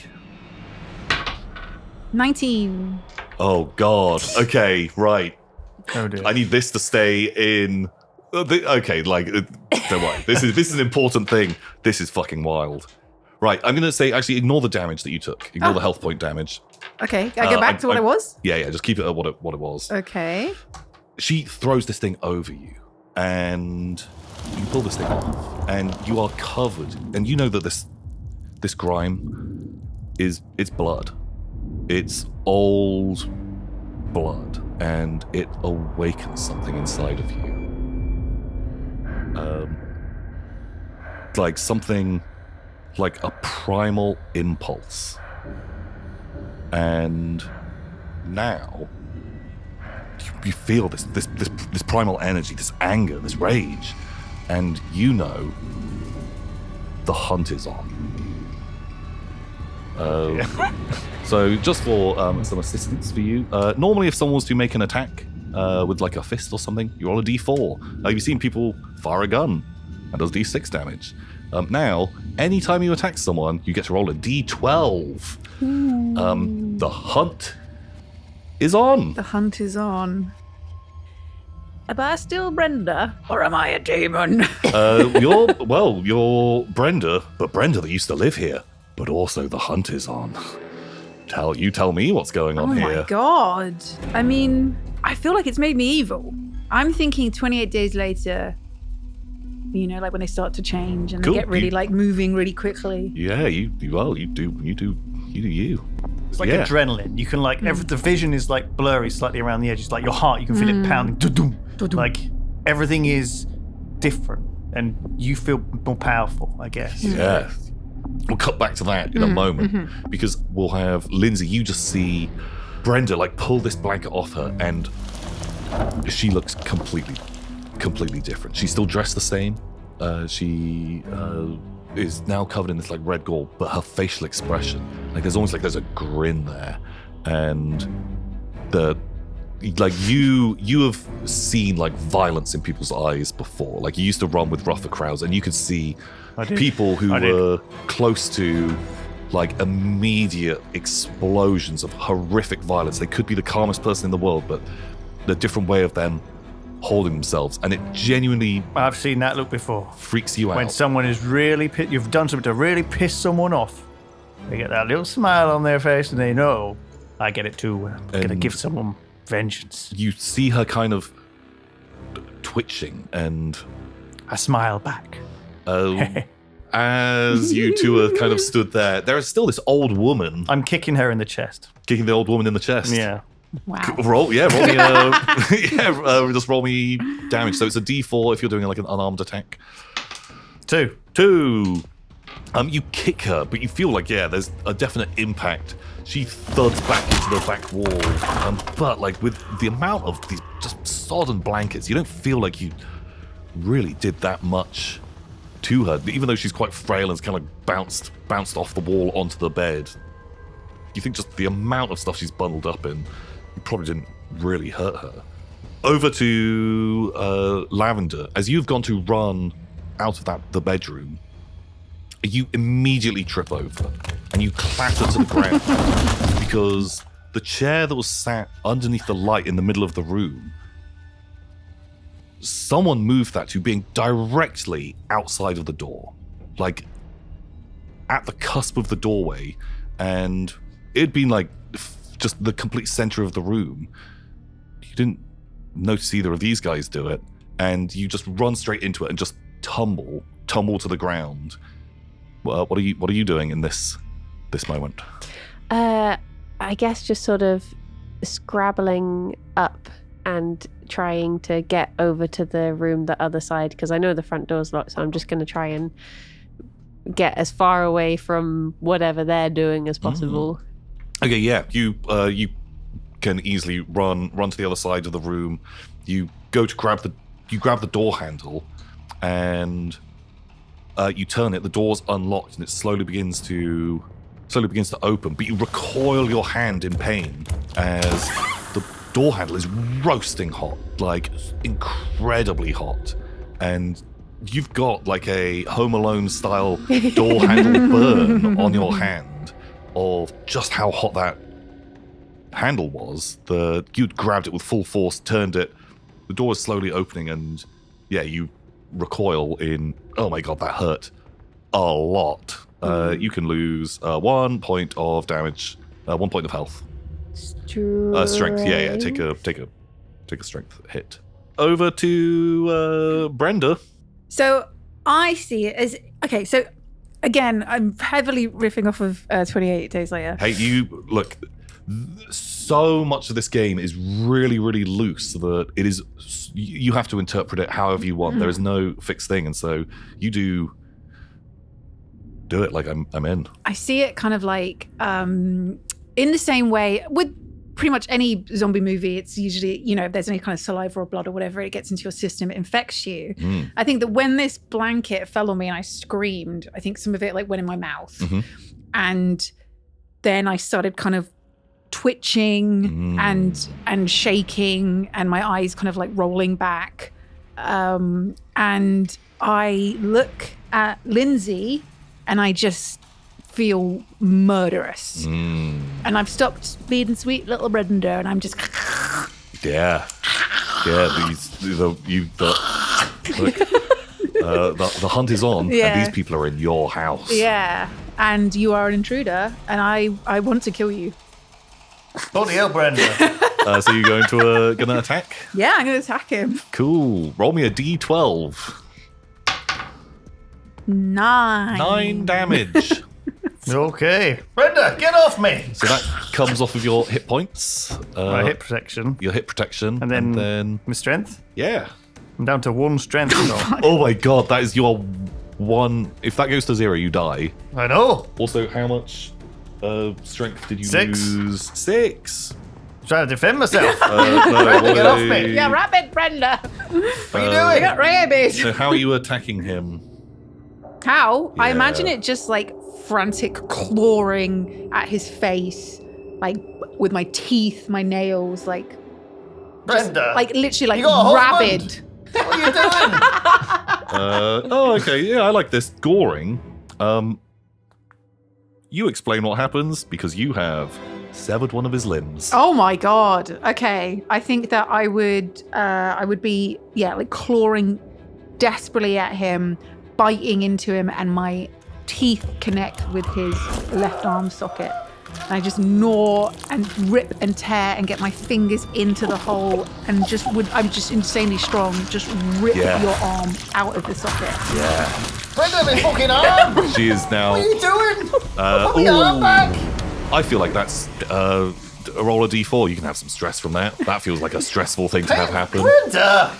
19. Oh God. Okay, right. Oh dear. I need this to stay in. Okay, like don't worry. This is an important thing. This is fucking wild. Right, I'm gonna say actually ignore the damage that you took. Ignore the health point damage. Okay, I go back to what it was? Yeah, just keep it at what it was. Okay. She throws this thing over you, and you pull this thing off, and you are covered. And you know that this grime it's blood. It's old blood, and it awakens something inside of you. Like something, like a primal impulse. And now you feel this primal energy, this anger, this rage, and you know the hunt is on. So just for some assistance for you, normally if someone was to make an attack with like a fist or something, you roll a d4. You've seen people fire a gun and does d6 damage. Now, anytime you attack someone, you get to roll a d12. The hunt is on. The hunt is on. Am I still Brenda, or am I a demon? You're Brenda, but Brenda that used to live here. But also the hunt is on. Tell me what's going on here. Oh my god. I mean, I feel like it's made me evil. I'm thinking 28 days later, you know, like when they start to change and Cool. they get really like moving really quickly. Yeah, you do you. It's like Yeah. adrenaline. You can like the vision is like blurry slightly around the edges. Like your heart, you can feel it pounding. Dudum. Like everything is different, and you feel more powerful, I guess. Yeah. We'll cut back to that in a moment because we'll have Lindsay. You just see Brenda like pull this blanket off her, and she looks completely different. She's still dressed the same. She is now covered in this like red gore, but her facial expression, like there's a grin there, and you have seen like violence in people's eyes before. Like you used to run with rougher crowds, and you could see people who were close to like immediate explosions of horrific violence. They could be the calmest person in the world, but the different way of them holding themselves, and it genuinely I've seen that look before. freaks you out. When someone is really you've done something to really piss someone off, they get that little smile on their face, and they know I get it too. When I'm gonna give someone vengeance. You see her kind of twitching, and I smile back. as you two are kind of stood there, there is still this old woman I'm kicking her in the chest. kicking the old woman in the chest. Yeah. Wow. Roll me just roll me damage. So it's a d4 if you're doing like an unarmed attack. 2. You kick her, but you feel like there's a definite impact. She thuds back into the back wall, but like with the amount of these just sodden blankets, you don't feel like you really did that much to her, even though she's quite frail and kind of bounced off the wall onto the bed. You think just the amount of stuff she's bundled up in, you probably didn't really hurt her. Over to Lavender. As you've gone to run out of the bedroom, you immediately trip over and you clatter to the ground because the chair that was sat underneath the light in the middle of the room, someone moved that to being directly outside of the door, like at the cusp of the doorway, and it'd been like just the complete center of the room. You didn't notice either of these guys do it, and you just run straight into it and just tumble to the ground. What are you doing in this moment? I guess just sort of scrabbling up and trying to get over to the room the other side, because I know the front door's locked, so I'm just going to try and get as far away from whatever they're doing as possible. Okay, yeah, you can easily run to the other side of the room. You go to grab the door handle, and you turn it. The door's unlocked, and it slowly begins to open. But you recoil your hand in pain as the door handle is roasting hot, like incredibly hot, and you've got like a Home Alone style door handle burn on your hand of just how hot handle was, you'd grabbed it with full force, turned it, the door is slowly opening, and yeah, you recoil in, oh my god, that hurt a lot. You can lose 1 point of damage, 1 point of health. Strength, yeah, take a strength hit. Over to Brenda. So I see it as okay. So again, I'm heavily riffing off of 28 Days Later. Hey, you look. So much of this game is really, really loose that it is. You have to interpret it however you want. There is no fixed thing, and so you do it like I'm in. I see it kind of like in the same way with pretty much any zombie movie. It's usually, if there's any kind of saliva or blood or whatever, it gets into your system, it infects you. I think that when this blanket fell on me and I screamed, I think some of it like went in my mouth, and then I started kind of twitching and shaking, and my eyes kind of like rolling back, and I look at Lindsay and I just feel murderous. And I've stopped being sweet little Brenda, and I'm just the hunt is on, and these people are in your house. Yeah, and you are an intruder, and I want to kill you. Bloody hell, Brenda. So you're gonna attack? Yeah, I'm gonna attack him. Cool. Roll me a d12. 9 damage. Okay. Brenda, get off me. So that comes off of your hit points. My hit protection. Your hit protection. And then my strength? Yeah. I'm down to 1 strength. Oh my god, that is your 1. If that goes to 0, you die. I know. Also, how much strength did you 6. lose? 6. Trying to defend myself. No, get off me. Yeah, rabbit Brenda. What are you doing? I got rabies. So how are you attacking him? How? I Yeah. imagine it just like frantic clawing at his face, like with my teeth, my nails, like Brenda. like literally like You got a rabid. husband? What are you doing? Okay, yeah, I like this. Goring. You explain what happens because you have severed one of his limbs. Oh my god. Okay. I think that I would be like clawing desperately at him, biting into him, and my teeth connect with his left arm socket. And I just gnaw and rip and tear and get my fingers into the hole, and I'm just insanely strong. Just rip your arm out of the socket. Yeah. Brenda, my fucking arm. She is now. What are you doing? Put my arm back. I feel like that's a roll a d4. You can have some stress from that. That feels like a stressful thing to have happen. Brenda.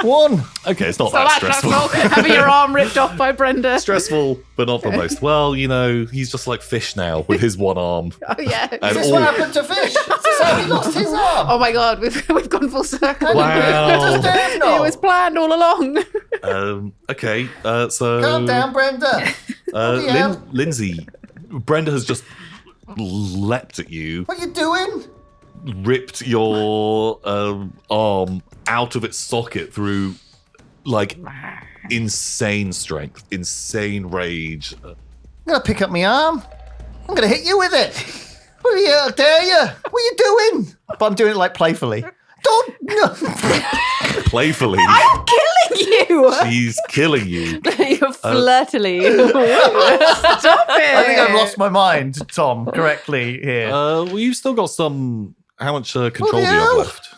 1. Okay, it's not So that that's stressful. Having your arm ripped off by Brenda. Stressful, but not the most. Well, he's just like Fish now with his one arm. Oh yeah. And Is this what happened to Fish? Is this how he lost his arm? Oh my god, we've gone full circle. Wow. Does Dave know? It was planned all along. Okay, so Calm down, Brenda. Bloody hell. Lindsay, Brenda has just leapt at you, What are you doing? ripped your arm out of its socket through like insane strength, insane rage. I'm going to pick up my arm. I'm going to hit you with it. What are you, how dare you? What are you doing? But I'm doing it like playfully. Don't. No. Playfully, I'm killing you. she's killing you. You're flirtily. Stop it. I think I've lost my mind, Tom, correctly here. Well, you've still got some. How much control do you have hell? left?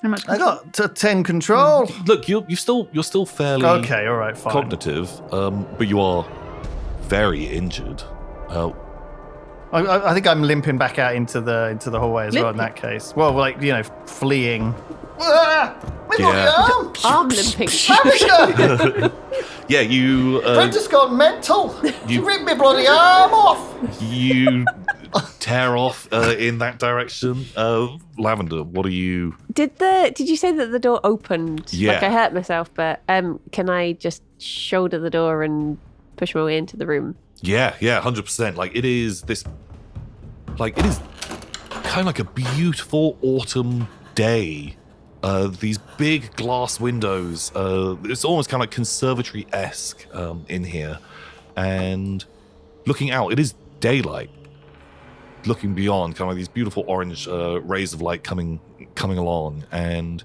How much? I got to 10 control. Look, you're still fairly Okay, all right, fine. cognitive, but you are very injured. I think I'm limping back out into the hallway as well in that case. Well, like, fleeing. Ah, my Yeah. bloody arm! Arm limping. Brenda! Yeah, you Brenda's gone mental! She You- ripped my bloody arm off! you tear off in that direction. Lavender, what are you? Did you say that the door opened? Yeah. Like I hurt myself, but can I just shoulder the door and push my way into the room? Yeah, 100%. Like it is kind of like a beautiful autumn day. These big glass windows. It's almost kind of like conservatory-esque in here. And looking out, it is daylight. looking beyond, kind of like these beautiful orange rays of light coming along. And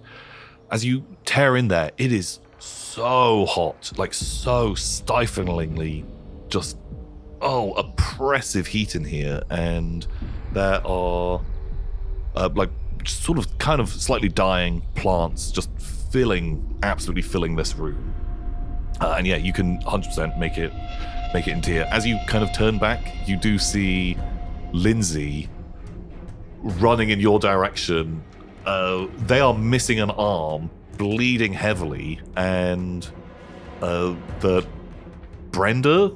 as you tear in there, it is so hot, like so stiflingly just, oppressive heat in here. And there are like sort of kind of slightly dying plants just absolutely filling this room. And yeah, you can 100% make it into here. As you kind of turn back, you do see Lindsay running in your direction. They are missing an arm, bleeding heavily, and the Brenda,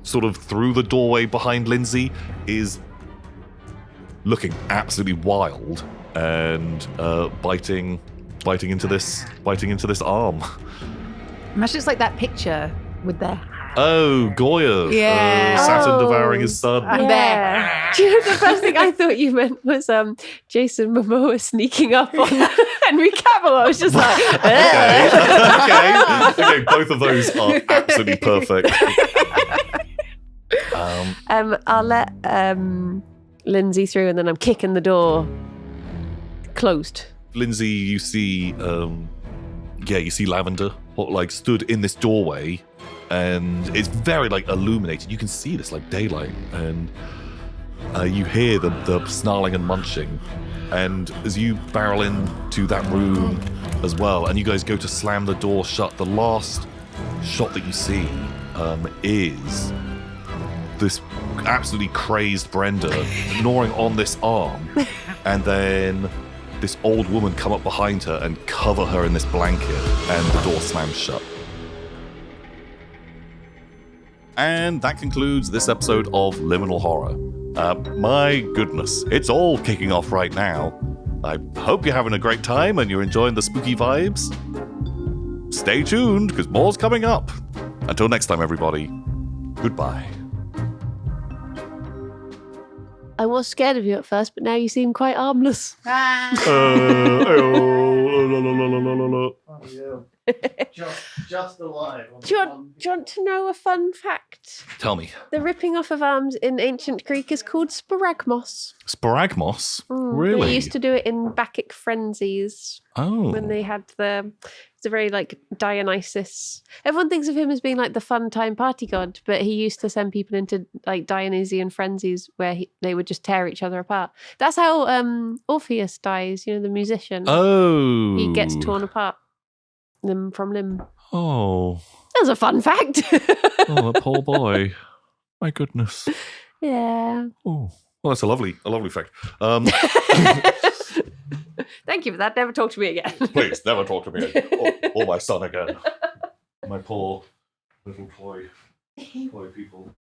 sort of through the doorway behind Lindsay, is looking absolutely wild and biting into this arm. Imagine it's like that picture with their... Oh, Goya. Yeah. Saturn devouring his son. I'm there. Do you know the first thing I thought you meant was Jason Momoa sneaking up on Henry Cavill? I was just like, okay. Both of those are absolutely perfect. I'll let Lindsay through, and then I'm kicking the door closed. Lindsay, you see, you see Lavender, like stood in this doorway, and it's very like illuminated. You can see this like daylight, and you hear the snarling and munching. And as you barrel into that room as well, and you guys go to slam the door shut, the last shot that you see is this absolutely crazed Brenda gnawing on this arm, and then this old woman come up behind her and cover her in this blanket, and the door slams shut. And that concludes this episode of Liminal Horror. My goodness, it's all kicking off right now. I hope you're having a great time and you're enjoying the spooky vibes. Stay tuned, because more's coming up. Until next time, everybody, goodbye. I was scared of you at first, but now you seem quite harmless. Just alive. Do you want to know a fun fact? Tell me. The ripping off of arms in ancient Greek is called sporagmos. Sporagmos? Really? They used to do it in Bacchic frenzies when they had it's a very like Dionysus. Everyone thinks of him as being like the fun time party god, but he used to send people into like Dionysian frenzies where they would just tear each other apart. That's how Orpheus dies, the musician. Oh. He gets torn apart limb from limb. Oh. That's a fun fact. Oh, that poor boy. My goodness. Yeah. Oh. Well, that's a lovely fact. Thank you for that. Never talk to me again. Please, never talk to me again. Or my son again. My poor little toy people.